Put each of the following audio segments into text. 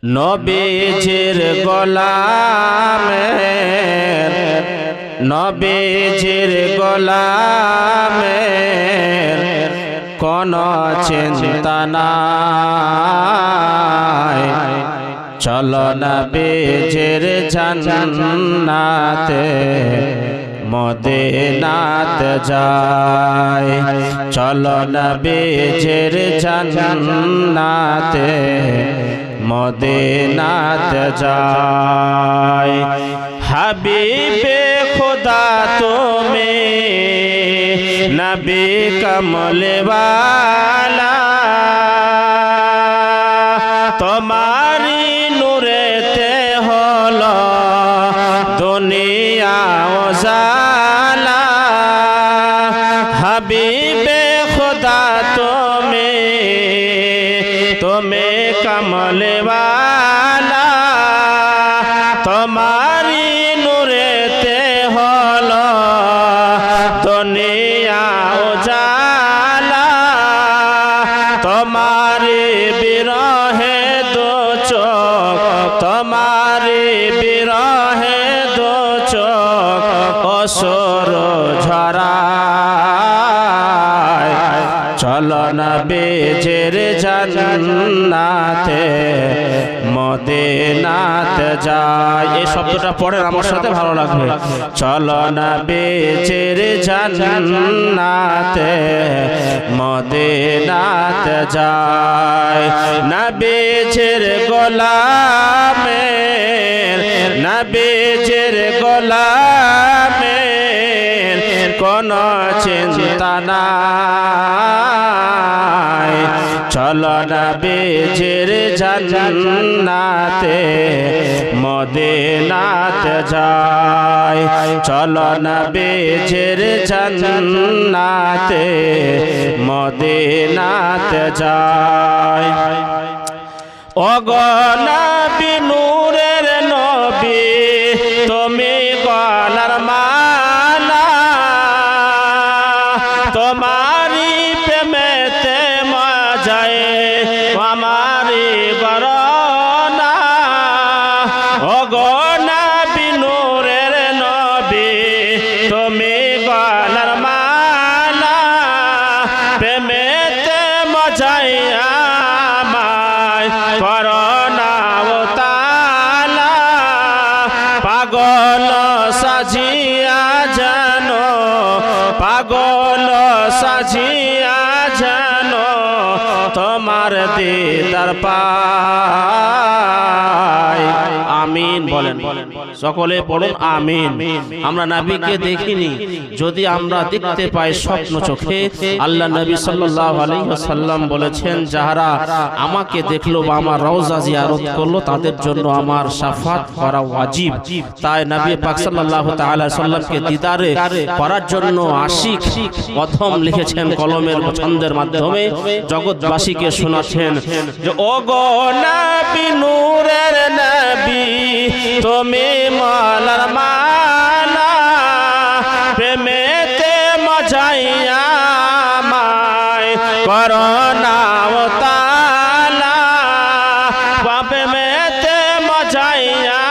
নবীজির গোলামের নবীজির গোলামের কোনো চিন্তা নাই। চলো নবীজির জান্নাতে মদিনাতে যাই। চলো নবীজির জান্নাতে মদিনাতে যাই। হাবিবে খুদা তুমি নবী কমলে ওয়ালা, তোমারি নূরেতে হলো দুনিয়া উজালা। হাবিবে খুদা তুমি কমলে ওয়ালা, তোমারি নূরেতে হলো দুনিয়া উজালা। তোমারি বিরহে দু চোখ, তোমারি বিরহে দু চোখ অসুর ঝরায়। চলো নবীজির জান্নাতে মদিনাতে যাই। এই শব্দটা পড়েন আমার সাথে, ভালো লাগবে। চলো নবীজির জান্নাতে মদিনাতে যাই। নবীজির গোলামের নবীজির গোলামের কোনো চিন্তা নাই। চলো নবীজির জান্নাতে মদিনাতে যাই। চলো নবীজির জান্নাতে মদিনাতে যাই। ওগো নবী নূরের নবী তুমি গলার মালা, তোমারি প্রেমেতে মজায় আমারি বরনা। ওগো নবী নূরের নবী তুমি গলার মালা, প্রেমেতে মজায় আমায় করোনা ও তালা। পাগল সাজিয়া জানো, পাগল সাজিয়া জানো তোমার দিদার পাই। আমিন বলেন, সকলে পড়ুন আমিন। আমরা নবীকে দেখিনি, যদি আমরা দেখতে পাই স্বপ্ন চোখে, আল্লাহ নবী সাল্লাল্লাহু আলাইহি ওয়াসাল্লাম বলেছেন, যারা আমাকে দেখলো বা আমার রওজা জিয়ারত করলো তাদের জন্য আমার শাফাত করা ওয়াজিব। তাই নবী পাক সাল্লাল্লাহু তাআলা সাল্লামকে দিদারে করার জন্য আশিক প্রথম লিখেছেন কলমের ছন্দের মাধ্যমে, জগৎবাসীকে শোনাচ্ছেন যে ওগো নবী নূরের নবী তুমি মালার মালা, প্রেমেতে মজাইয়া মায় করোনা ও তালা। প্রেমেতে মজাইয়া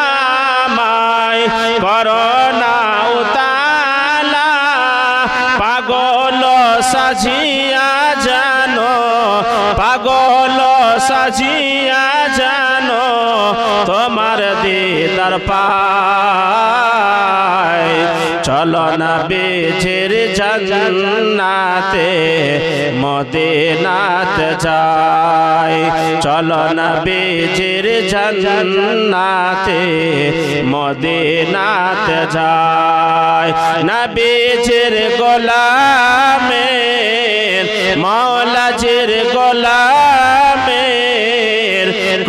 মায় করোনা ও তালা। পাগল সাজিয়া জানো, পাগল সাজিয়া জানো তোমার দিদার পাই। চলো নবীজির জান্নাতে মদিনাতে যাই। চলো নবীজির জান্নাতে মদিনাতে যাই। নবীজির গোলামের মাওলাজির গোলামের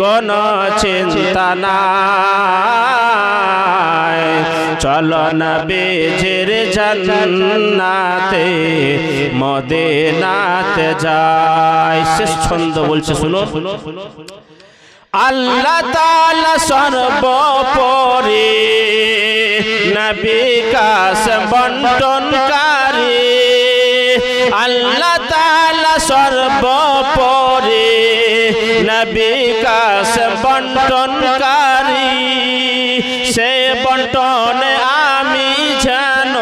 কোনো চিন্তা নাই। চলো নবীজির জান্নাতে মদিনাতে যাই। শেষ ছন্দ বলছে, শুনো। আল্লাহ তাআলা সর্বোপরি নবী কাছে বন্টনকারী। আল্লাহ তাআলা সর্বোপরি নবী কাছে বন্টনকারী, সে বন্টনে আমি যেন,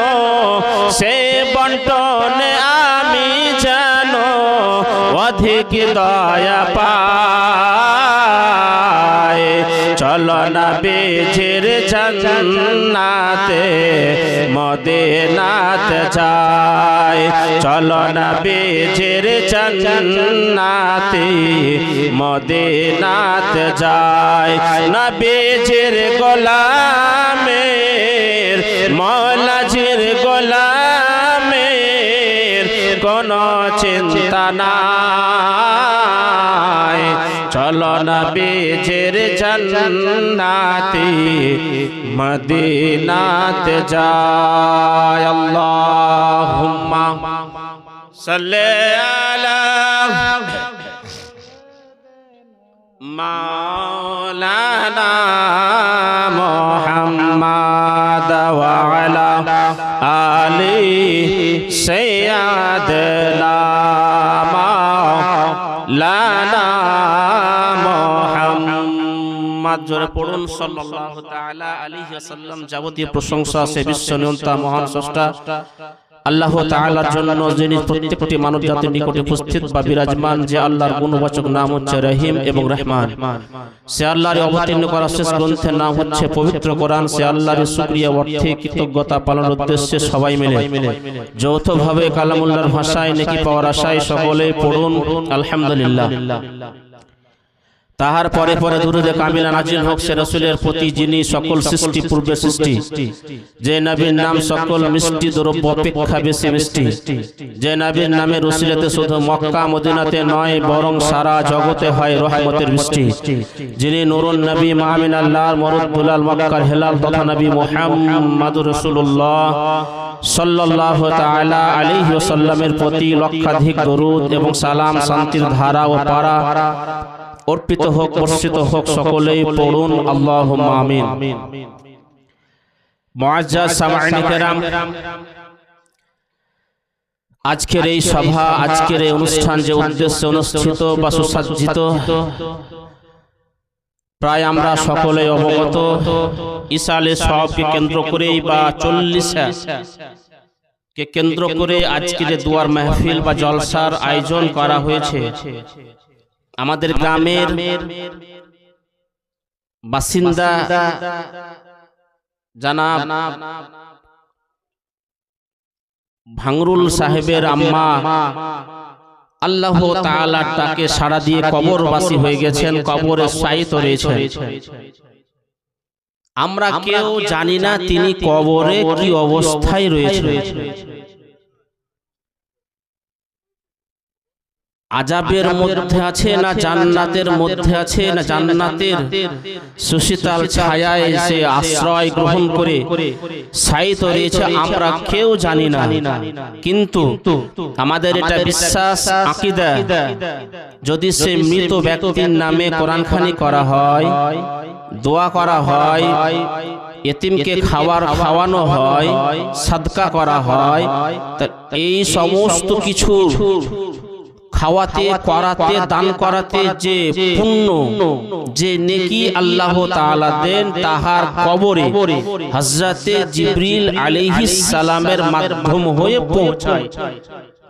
সে বন্টনে আমি যেন অধিক দয়া পাই। চলো নবীজির জান্নাতে মদিনাতে যাই, চলো নবীজির জান্নাতে মদিনাতে যাই। নবীজির গোলামের, মৌলাজির গোলামের কোনো চিন্তা নাই। চলো নবীজির জান্নাতে মদিনাতে যাই। আল্লাহুম্মা সাল্লি আলা মাওলানা মুহাম্মাদ ওয়া আলা আলি সাইয়্যিদিনা মাওলানা মুহাম্মাদ। জোরে পড়ুন সাল্লাল্লাহু তাআলা আলাইহি ওয়াসাল্লাম। যাবতীয় প্রশংসা আছে বিশ্ব নিয়ন্তা মহান স্রষ্টা আল্লাহ তাআলার জন্য, যিনি প্রত্যেকটি মানব জাতির নিকটে উপস্থিত বা বিরাজমান, যে আল্লাহর গুণবাচক নাম হচ্ছে রহিম এবং রহমান। সে আল্লাহর অবতীর্ণ করা শেষ গ্রন্থের নাম হচ্ছে পবিত্র কোরআন। সে আল্লাহর শুকরিয়া অর্থে কৃতজ্ঞতা পালনের উদ্দেশ্যে সবাই মিলে যৌথভাবে কালামুল্লাহর ভাষায় নেকি পাওয়ার আশায় সকলে পড়ুন আলহামদুলিল্লাহ। তাহার পরে পরে দুরূদে কামিলা নাজিল হোক সে রাসূলের প্রতি, যিনি সকল সৃষ্টি পূর্বে সৃষ্টি, যে নবীর নাম সকল মিষ্টি দ্রব্য অপেক্ষা বেশি মিষ্টি, যে নবীর নামের উসিলাতে শুধু মক্কা মদিনাতে নয় বরং সারা জগতে হয় রহমতের বৃষ্টি, যিনি নুরুন নবী মুআমিন আল্লাহর মরুদ দুলাল মক্কার হেলাল তথা নবী মুহাম্মদুর রাসূলুল্লাহ সাল্লাল্লাহু তাআলা আলাইহি ওয়াসাল্লামের প্রতি লক্ষাধিক দরুদ এবং সালাম শান্তির ধারা ও পারা অর্পিত হোক, বর্ষিত হোক। সকলেই পড়ুন আল্লাহুম্মা আমিন। মুআজ্জাজ সামাঈন কিরাম, আজকের এই সভা, আজকের এই অনুষ্ঠান যে উদ্দেশ্যে অনুষ্ঠিত বা সুসজ্জিত, প্রায় আমরা সকলেই অবগত। ইসালে সওয়াবকে কেন্দ্র করেই বা 40 কে কেন্দ্র করে আজকের দুয়ার মাহফিল বা জলসার আয়োজন করা হয়েছে। আমাদের গ্রামের বাসিন্দা জানাব ভাঙরুল সাহেবের আম্মা আল্লাহ তাআলার ডাকে সাড়া দিয়ে কবরবাসী হয়ে গেছেন, কবরে শায়িত রয়েছেন। আমরা কেউ জানি না তিনি কবরে কি অবস্থায় রয়েছেন। আযাবের মধ্যে আছে না জান্নাতের মধ্যে আছে, না জান্নাতের সুশীতল ছায়ায় সে আশ্রয় গ্রহণ করে শায়িত রয়েছে, আমরা কেউ জানি না। কিন্তু আমাদের এটা বিশ্বাস, আকীদা, যদি সে মৃত ব্যক্তির নামে কোরআনখানি করা হয়, দোয়া করা হয়, এতিমকে খাওয়ানো হয়, সাদকা করা হয়, তা এই সমস্ত কিছু খাওয়াতে, করাতে, দান করাতে যে পুণ্য, যে নেকি আল্লাহ তাআলা দেন, তাহার কবরে হযরতে জিবরিল আলাইহিস সালামের মাধ্যম হয়ে পৌঁছায়।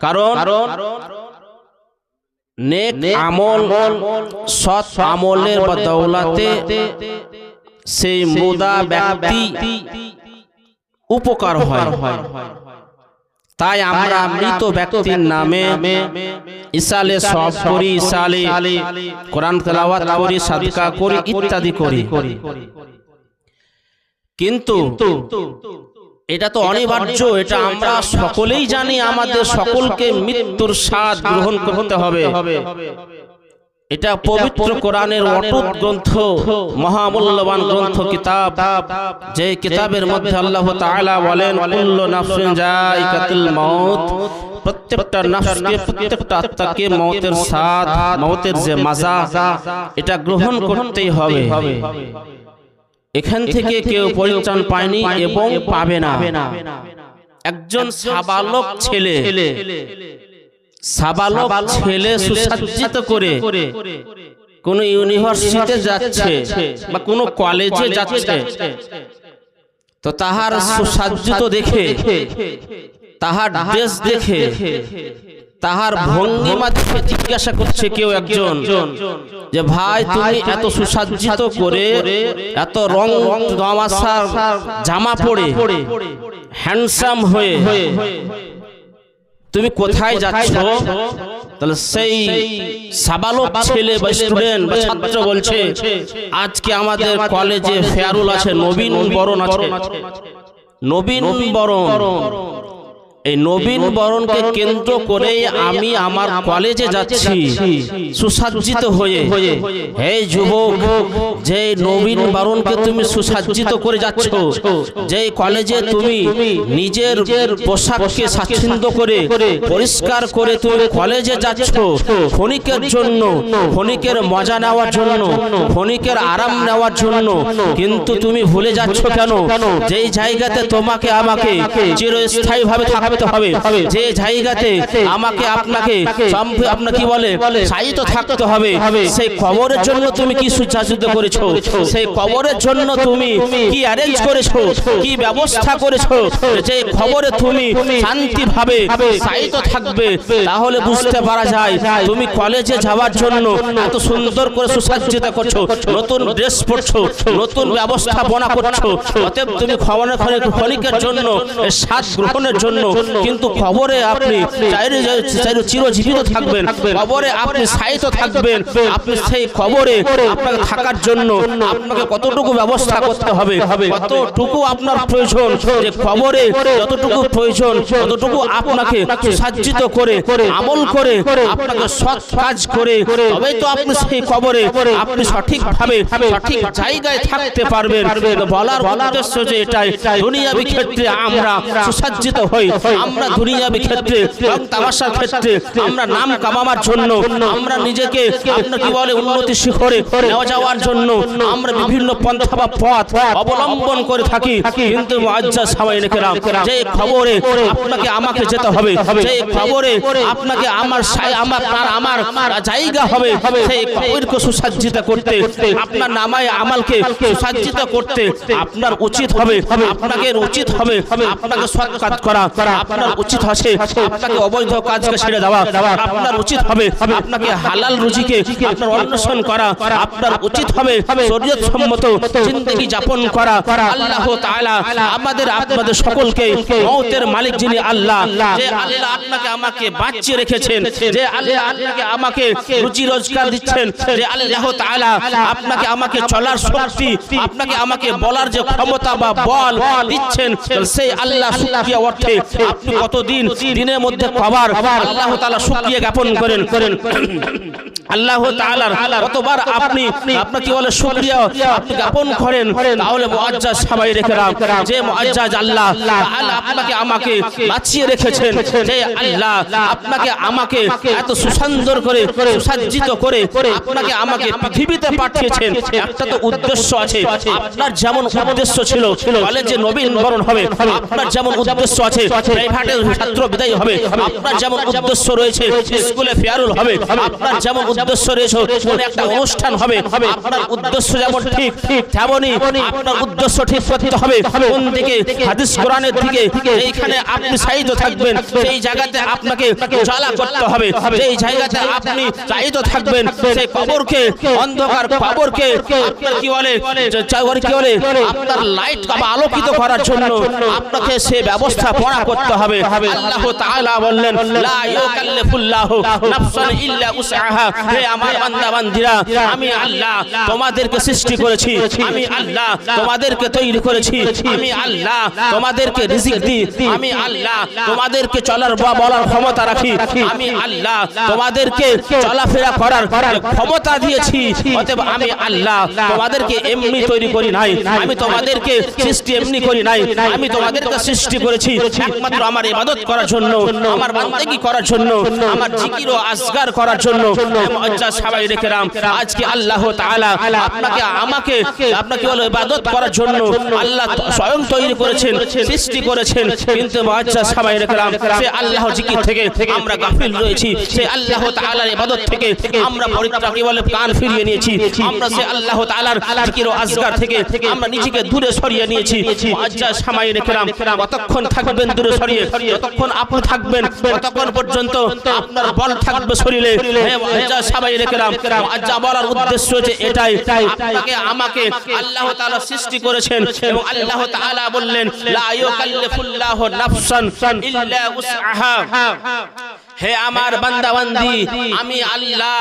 কারণ নেক আমল, সৎ আমলের বদৌলতে সেই মুর্দা ব্যক্তি উপকার হয়। তাই আমরা মৃত ব্যক্তির নামে ইসালে সওয়াব করি, ইসালে কোরআন তেলাওয়াত করি, সাদকা করি, ইত্যাদি করি। কিন্তু এটা তো অনিবার্য, এটা আমরা সকলেই জানি। আমাদের সকলকে মৃত্যুর স্বাদ গ্রহণ করতে হবে। এটা পবিত্র কোরআনের অটুট গ্রন্থ, মহামূল্যবান গ্রন্থ, কিতাব, যে কিতাবের মধ্যে আল্লাহ তাআলা বলেন কুল্লু নাফসিন যায়িকাতুল মাউত, প্রত্যেকটা নফসকে, প্রত্যেকটা আত্মাকে মওতের স্বাদ, মওতের যে মজা, এটা গ্রহণ করতেই হবে। এখান থেকে কেউ পরিত্রাণ পায়নি এবং পাবে না। একজন সাবালক ছেলে সুসজ্জিত করে কোন ইউনিভার্সিটিতে যাচ্ছে বা কোন কলেজে যাচ্ছে, তো তাহার সুসজ্জিত দেখে, তাহার ড্রেস দেখে, তাহার ভঙ্গিমা দেখে জিজ্ঞাসা করছে কেউ একজন যে ভাই তুমি এত সুসজ্জিত করে, এত রং তামাশার জামা পরে, হ্যান্ডসাম হয়ে তুমি কোথায় যাচ্ছ? তাহলে সেই সাবালক ছেলে বা স্টুডেন্ট বা ছাত্র বলছে আজকে আমাদের কলেজে ফেয়ারুল আছে, নবীন বরণ আছে। নবীন বরণ, এই নবীন বরণকে কেন্দ্র করে আমি আমার কলেজে যাচ্ছি সুসজ্জিত হয়ে। হে যুবক, যে নবীন বরণকে তুমি সুসজ্জিত করে যাচ্ছ, যে কলেজে তুমি নিজের পোশাককে স্বাচ্ছন্দ্য করে পরিষ্কার করে তুমি কলেজে যাচ্ছ ক্ষণিকের জন্য, ক্ষণিকের মজা নেওয়ার জন্য, ক্ষণিকের আরাম নেওয়ার জন্য, কিন্তু তুমি ভুলে যাচ্ছ কেন যেই জায়গাতে তোমাকে আমাকে চিরস্থায়ীভাবে থাকতে হবে, যে জায়গাতে আমাকে আপনাকে আপনার কি বলে শায়িত থাকতে হবে, সেই কবরের জন্য তুমি কি সুসজ্জিত করেছো? সেই কবরের জন্য তুমি কি অ্যারেঞ্জ করেছো, কি ব্যবস্থা করেছো যে কবরে তুমি শান্তিভাবে শায়িত থাকবে? তাহলে বুঝতে পারা যায় তুমি কলেজে যাওয়ার জন্য এত সুন্দর করে সুসজ্জিত করছো, নতুন ড্রেস পরছো, নতুন ব্যবস্থাপনা করছো। অতএব তুমি ক্ষণিকের জন্য স্বাদ গ্রহণের জন্য, কিন্তু কবরে আপনি চিরজীবিত থাকবেন, কবরে আপনি শায়িত থাকবেন। আপনি সেই কবরে আপনাকে থাকার জন্য আপনাকে কতটুকু ব্যবস্থা করতে হবে, কতটুকু আপনার প্রয়োজন, যে কবরে যতটুকু প্রয়োজন ততটুকু আপনাকে সুসজ্জিত করে আমল করে আপনাকে সৎ কাজ করে তবেই তো আপনি সেই কবরে আপনি সঠিকভাবে সঠিক জায়গায় থাকতে পারবেন। বলার উদ্দেশ্য যে এটাই, দুনিয়াবি ক্ষেত্রে আমরা সুসজ্জিত হই, আমরা দুনিয়াবি ক্ষেত্রে রং তামাশার ক্ষেত্রে আমরা নাম কামাবার জন্য, আমরা নিজেকে আপনার কি বলে উন্নতি শিখরে নেওয়া যাওয়ার জন্য আমরা বিভিন্ন পন্থা বা পথ অবলম্বন করে থাকি। কিন্তু মুআজ্জাজ সামাইনে কেরাম, যে খবরে আপনাকে আমাকে যেতে হবে, যে খবরে আপনাকে আমার জায়গা হবে, সেই কবরকে সুসজ্জিত করতে, আপনার নামায় আমালকে সুসজ্জিত করতে আপনার উচিত হবে, আপনাকে উচিত হবে আপনাকে সৎ কাজ করা, আপনার উচিত আছে আপনাকে অবৈধ কাজকে ছেড়ে দেওয়া, আপনার উচিত হবে আপনাকে হালাল রুজিকে আপনার অন্বেষণ করা, আপনার উচিত হবে শরীয়ত সম্মত জিন্দেগি যাপন করা। আল্লাহ তাআলা আমাদের আপনাদের সকলকে মওতের মালিক যিনি আল্লাহ, যে আল্লাহ আপনাকে আমাকে বাঁচিয়ে রেখেছেন, যে আল্লাহ আপনাকে আমাকে রুজি রোজগার দিচ্ছেন, যে আল্লাহ তাআলা আপনাকে আমাকে চলার শক্তি, আপনাকে আমাকে বলার যে ক্ষমতা বা বল দিচ্ছেন, সেই আল্লাহ শুকরিয়া অর্থে আপনি কতদিন দিনের মধ্যে কবার আল্লাহ তাআলা শুকরিয়া জ্ঞাপন করেন, আল্লাহ তাআলার কতবার আপনি আপনার কি বলে শুকরিয়া আপনি জ্ঞাপন করেন? তাহলে মুআজ্জাজ সামাইনে কেরাম, যে মুআজ্জাজ আল্লাহ তাআলা আপনাকে আমাকে বাঁচিয়ে রেখেছেন, যে আল্লাহ আপনাকে আমাকে এত সুন্দর করে সুসজ্জিত করে আপনাকে আমাকে পৃথিবীতে পাঠিয়েছেন, একটা তো উদ্দেশ্য আছে। আপনার যেমন উদ্দেশ্য ছিল কলেজে নবীন বরণ হবে, আপনার যেমন উদ্দেশ্য আছে প্রাইভেটের ছাত্র বিদায় হবে, আপনার যেমন উদ্দেশ্য রয়েছে স্কুলে ফেয়ারুল হবে, আপনার যেমন উদ্দেশ্য রয়েছে কোন একটা অনুষ্ঠান হবে, আপনার উদ্দেশ্য যেমন ঠিক তেমনই আপনার উদ্দেশ্য ঠিক করতে হবে। কোন দিকে? হাদিস কোরআনের দিকে। এইখানে আপনি শায়িত থাকবেন সেই জায়গাতে আপনাকে উজালা করতে হবে, যেই জায়গাতে আপনি শায়িত থাকবেন সেই কবরকে, অন্ধকার কবরকে আপনার কি বলে আপনার লাইট বা আলোকিত করার জন্য আপনাকে সে ব্যবস্থাপনা করতে হবে। আল্লাহ তাআলা বললেন লা ইউকাল্লিফুল্লাহু নাফসান ইল্লা উসআহা, হে আমার বান্দা বান্দীরা, আমি আল্লাহ তোমাদেরকে সৃষ্টি করেছি, আমি আল্লাহ তোমাদেরকে তৈরি করেছি, আমি আল্লাহ তোমাদেরকে রিজিক দিই, আমি আল্লাহ তোমাদেরকে চলার বা বলার ক্ষমতা রাখি, আমি আল্লাহ তোমাদেরকে চলাফেরা করার ক্ষমতা দিয়েছি। অতএব আমি আল্লাহ তোমাদেরকে এমনি তৈরি করি নাই, আমি তোমাদেরকে সৃষ্টি এমনি করি নাই, আমি তোমাদেরকে সৃষ্টি করেছি একমাত্র একমাত্র আমার ইবাদত করার জন্য, আমার বান্দেগি করার জন্য, আমার জিকির ও আজগার করার জন্য। মুআজ্জাজ সাহাবায়ে কেরাম, আজকে আল্লাহ তাআলা আপনাকে হলো ইবাদত করার জন্য আল্লাহ স্বয়ং তৈরি করেছেন, সৃষ্টি করেছেন। কিন্তু মুআজ্জাজ সাহাবায়ে কেরাম, সে আল্লাহ জিকির থেকে আমরা গাফিল রয়েছি, সে আল্লাহ তাআলার ইবাদত থেকে আমরা পরিত্রাণী বলে কান ফিরিয়ে নিয়েছি। আমরা সে আল্লাহ তাআলার জিকির ও আজগার থেকে আমরা নিজেকে দূরে সরিয়ে নিয়েছি। মুআজ্জাজ সাহাবায়ে কেরাম, কতক্ষণ থাকবেন দূরে সরিয়ে? যতক্ষণ আপনি থাকবেন ততক্ষণ পর্যন্ত আপনার বল থাকবে শরীরে। হে মুআজ্জাজ সাহাবায়ে কেরাম, মুআজ্জাজ বলার উদ্দেশ্য হচ্ছে এটাই, আপনাকে আমাকে আল্লাহ তাআলা সৃষ্টি করেছেন এবং আল্লাহ তাআলা বললেন, লা ইউকাল্লিফুল্লাহু নাফসান ইল্লা উসআহা। হে আমার বান্দা বান্দি, আমি আল্লাহ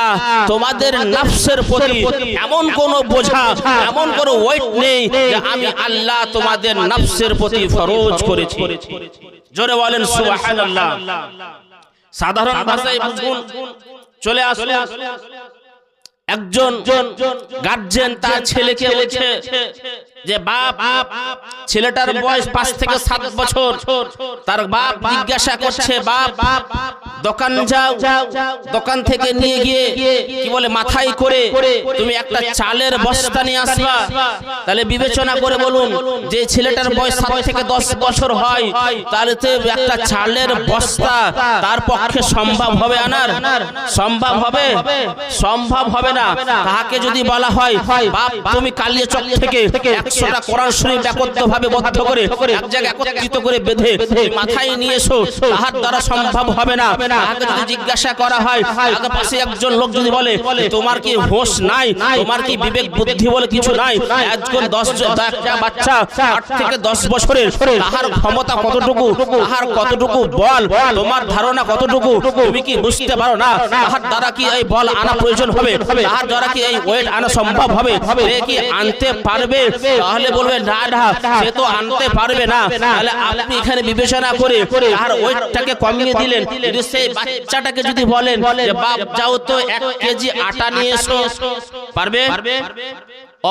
তোমাদের নফসের প্রতি এমন কোন বোঝা, এমন কোন ওয়েট নেই যে আমি আল্লাহ তোমাদের নফসের প্রতি ফরজ করেছি। জোরে বলেন সুবহানাল্লাহ। সাধারণ ভাষায় বুঝুন, চলে আসুন। একজন গার্জিয়ান তার ছেলেকে বলছে যে বাপ, ছেলেটার বয়স 5 থেকে 7 বছর। তার বাপ জিজ্ঞাসা করছে, বাপ দোকান যাও, দোকান থেকে নিয়ে গিয়ে কি বলে মাথায় করে তুমি একটা চালের বস্তা নিয়ে আসবা। তাহলে বিবেচনা করে বলুন, যে ছেলেটার বয়স 7 থেকে 10 বছর হয়, তাহলে তো একটা চালের বস্তা তার পক্ষে সম্ভব হবে আনার? সম্ভব হবে? সম্ভব হবে না। তাহাকে যদি বলা হয়, বাপ তুমি কালিয়াচক থেকে 100টা কোরআন শরীফ একত্রভাবে বদ্ধ করে এক জায়গায় একত্রিত করে বেঁধে মাথায় নিয়ে এসো, তাহার দ্বারা সম্ভব হবে না। তাহাকে যদি জিজ্ঞাসা করা হয়, আগে পাশে একজন লোক যদি বলে, তোমার কি হোশ নাই, তোমার কি বিবেক বুদ্ধি বলে কিছু নাই? একজন 10টা বাচ্চা 8 থেকে 10 বছরের, তাহার ক্ষমতা কতটুকু, তাহার কতটুকু বল, তোমার ধারণা কতটুকু, তুমি কি বুঝতে পারো না? তাহার দ্বারা কি এই বল আনা প্রয়োজন হবে? তাহার দ্বারা কি এই ওয়েট আনা সম্ভব হবে? সে কি আনতে পারবে? তাহলে বলবে না, সে তো আনতে পারবে না। তাহলে আপনি এখানে বিবেচনা করে আর ওয়েটটাকে কমিয়ে দিলেন। যদি সেই বাচ্চাটাকে যদি বলেন যে বাপ যাও তো 1 কেজি আটা নিয়ে এসো, পারবে?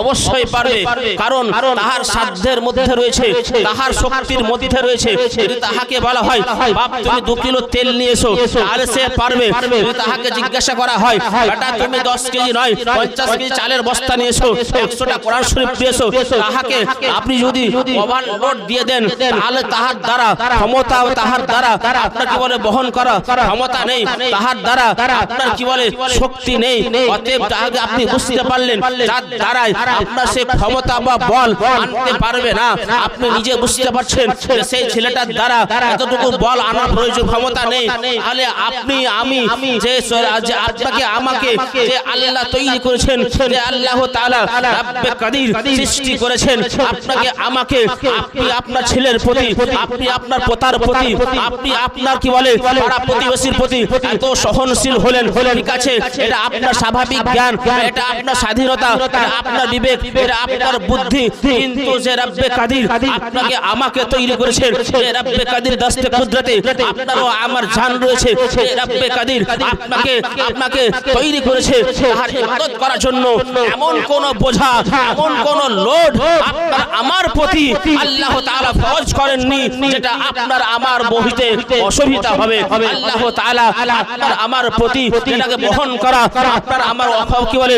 অবশ্যই পারবে, কারণ তাহার সাধ্যের মধ্যে রয়েছে, তাহার শক্তির মধ্যে রয়েছে। যদি তাহাকে বলা হয়, বাপ তুমি 2 কিলো তেল নিয়ে এসো, তাহলে সে পারবে। যদি তাহাকে জিজ্ঞাসা করা হয়, বেটা তুমি 10 কেজি নয় 50 কেজি চালের বস্তা নিয়ে এসো, 100টা কোরআন শরীফ নিয়ে এসো, তাহাকে আপনি যদি ওভারলোড দিয়ে দেন, তাহলে তাহার দ্বারা ক্ষমতা, তাহার দ্বারা আপনার কি বলে বহন করা ক্ষমতা নেই, তাহার দ্বারা আপনার কি বলে শক্তি নেই। অতএব তাহাকে আপনি বুঝতে পারলেন, যার দ্বারাই আপনার সে ক্ষমতা বা বল আনতে পারবে না। আপনি নিজে বুঝতে পারছেন যে সেই ছেলেটার দ্বারা এতটুকু বল আনার প্রয়োজন ক্ষমতা নেই। তাহলে আপনি আমি যে আপনাকে আমাকে যে আল্লাহ তৈরি করেছেন, যে আল্লাহ তাআলা রব্বে কাদির সৃষ্টি করেছেন, আপনাকে আমাকে, আপনি আপনার ছেলের প্রতি, আপনি আপনার পোতার প্রতি, আপনি আপনার কি বলে পাড়া প্রতিবেশীর প্রতি এত সহনশীল হলেন, ঠিক আছে? এটা আপনার স্বাভাবিক জ্ঞান, এটা আপনার স্বাধীনতা, এটা আপনার বিবেক, এটা আপনার বুদ্ধি। কিন্তু যে রব্বে কাদির আপনাকে আমাকে তৈরি করেছেন, যে রব্বে কাদির দস্তে কুদরতে আপনারও আমার জান রয়েছে, যে রব্বে কাদির আপনাকে তৈরি করেছে তার ইবাদত করার জন্য। এমন কোন বোঝা, এমন কোন লোড আপনার আমার প্রতি আল্লাহ তাআলা ফরজ করেননি যেটা আপনার আমার বহিতে অসুবিধা হবে। আল্লাহ তাআলা আপনার আমার প্রতি যেটাকে বহন করা আপনার আমার কি বলে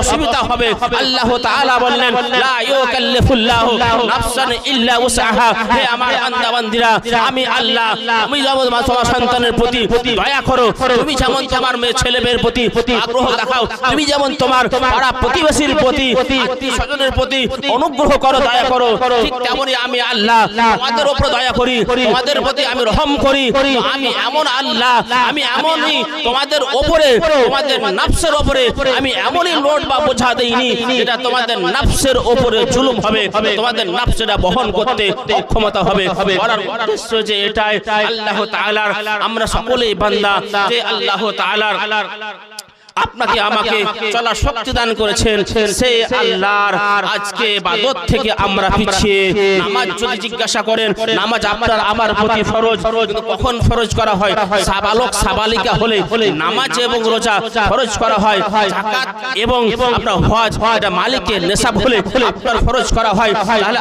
অসুবিধা হবে। আল্লাহ তাআলা বললেন, লা ইউকাল্লিফুল্লাহু নাফসান ইল্লা উসআহা। হে আমার বান্দা বান্দিরা, আমি আল্লাহ, তুমি যেমন তোমার সন্তানের প্রতি দয়া করো, তুমি যেমন তোমার মেয়ে ছেলে মেয়ের প্রতি আগ্রহ দেখাও, তুমি যেমন তোমার পাড়া প্রতিবেশীর প্রতি, আত্মীয় স্বজনের প্রতি অনুগ্রহ করো, দয়া করো, ঠিক তেমনি আমি আল্লাহ তোমাদের উপর দয়া করি, তোমাদের প্রতি আমি রহম করি। আমি এমন আল্লাহ, আমি এমনই তোমাদের উপরে, তোমাদের নফসের উপরে আমি এমনই লোড বা বোঝা দেইনি যেটা তোমাদের নফসের উপরে জুলুম হবে, তোমাদের নফসটা বহন করতে অক্ষমতা হবে। বলার উদ্দেশ্য যে এটাই, আল্লাহ তাআলার আমরা সকলেই বান্দা, যে আল্লাহ তাআলার আপনাকে আমাকে চলার শক্তি দান করেছেন, সেই আল্লাহর আজকে ইবাদত থেকে আমরা পিছিয়ে। নামাজ যদি জিজ্ঞাসা করেন, নামাজ আপনার আমার প্রতি ফরজ, কিন্তু কখন ফরজ করা হয়? সাবালক সাবালিকা হলে নামাজ এবং রোজা ফরজ করা হয়। যাকাত এবং আপনার হজ, এটা মালিকের নেশাব হলে আপনার ফরজ করা হয়। তাহলে